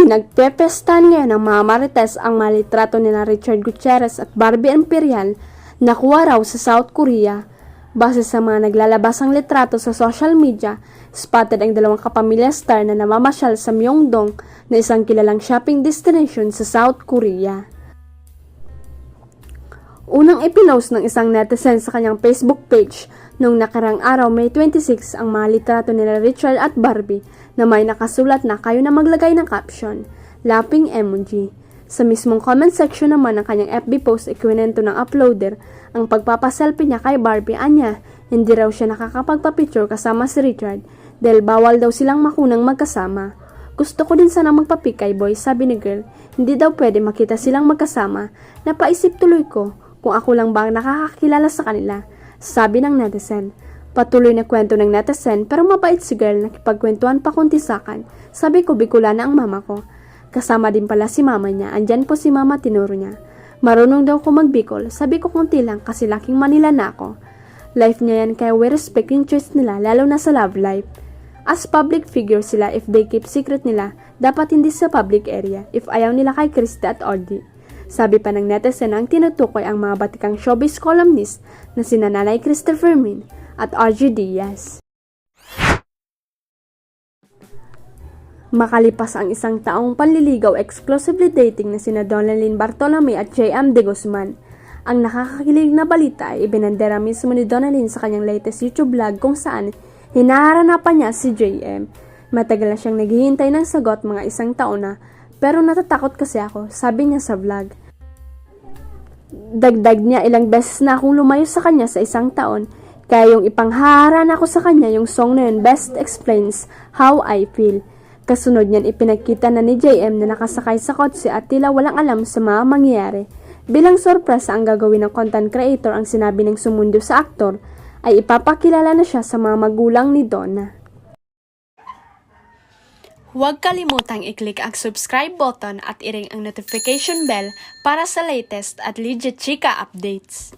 Pinagpepestahan ngayon ng mga marites ang malitrato nila Richard Gutierrez at Barbie Imperial nakuha raw sa South Korea. Base sa mga naglalabasang litrato sa social media, spotted ang dalawang kapamilya star na namamasyal sa Myeongdong na isang kilalang shopping destination sa South Korea. Unang ipinost ng isang netizen sa kanyang Facebook page noong nakarang araw May 26 ang mga litrato nila Richard at Barbie na may nakasulat na kayo na maglagay ng caption, laughing emoji. Sa mismong comment section naman ng kanyang FB post, ikwinento ng uploader ang pagpapaselfie niya kay Barbie. Anya, hindi raw siya nakakapagpapicture kasama si Richard dahil bawal daw silang makunang magkasama. Gusto ko din sana magpapic kay boy, sabi ni girl. Hindi daw pwede makita silang magkasama. Napaisip tuloy ko kung ako lang ba ang nakakakilala sa kanila, sabi ng netizen. Patuloy na kwento ng netizen pero mabait si girl, nakipagkwentuhan pa kunti sakan. Sabi ko Bicolana ang mama ko. Kasama din pala si mama niya. Andyan po si mama, tinuro niya. Marunong daw ko magbicol. Sabi ko kunti lang kasi laking Manila na ako. Life niya yan kaya we respect yung choice nila lalo na sa love life. As public figure sila, if they keep secret nila, dapat hindi sa public area if ayaw nila kay Krista at Audie. Sabi pa ng netizen ang tinutukoy ang mga batikang showbiz columnist na sina Nanay Christopher Min at Audrey Diaz. Makalipas ang isang taong panliligaw, exclusively dating na sina Donalyn Bartolome at J.M. De Guzman, ang nakakakilig na balita ay ibinandera mismo ni Donalyn sa kanyang latest YouTube vlog kung saan hinaharanapan niya si J.M. Matagal na siyang naghihintay ng sagot, mga isang taon na, pero natatakot kasi ako, sabi niya sa vlog. Dagdag niya, ilang beses na akong lumayo sa kanya sa isang taon, kaya yung ipanghaharan ako sa kanya yung song na yun best explains how I feel. Kasunod niyan ipinagkita na ni JM na nakasakay sa kotse at tila walang alam sa mga mangyayari. Bilang sorpresa ang gagawin ng content creator, ang sinabi ng sumundo sa aktor ay ipapakilala na siya sa mga magulang ni Donna. Huwag kalimutang i-click ang subscribe button at i-ring ang notification bell para sa latest at legit chika updates.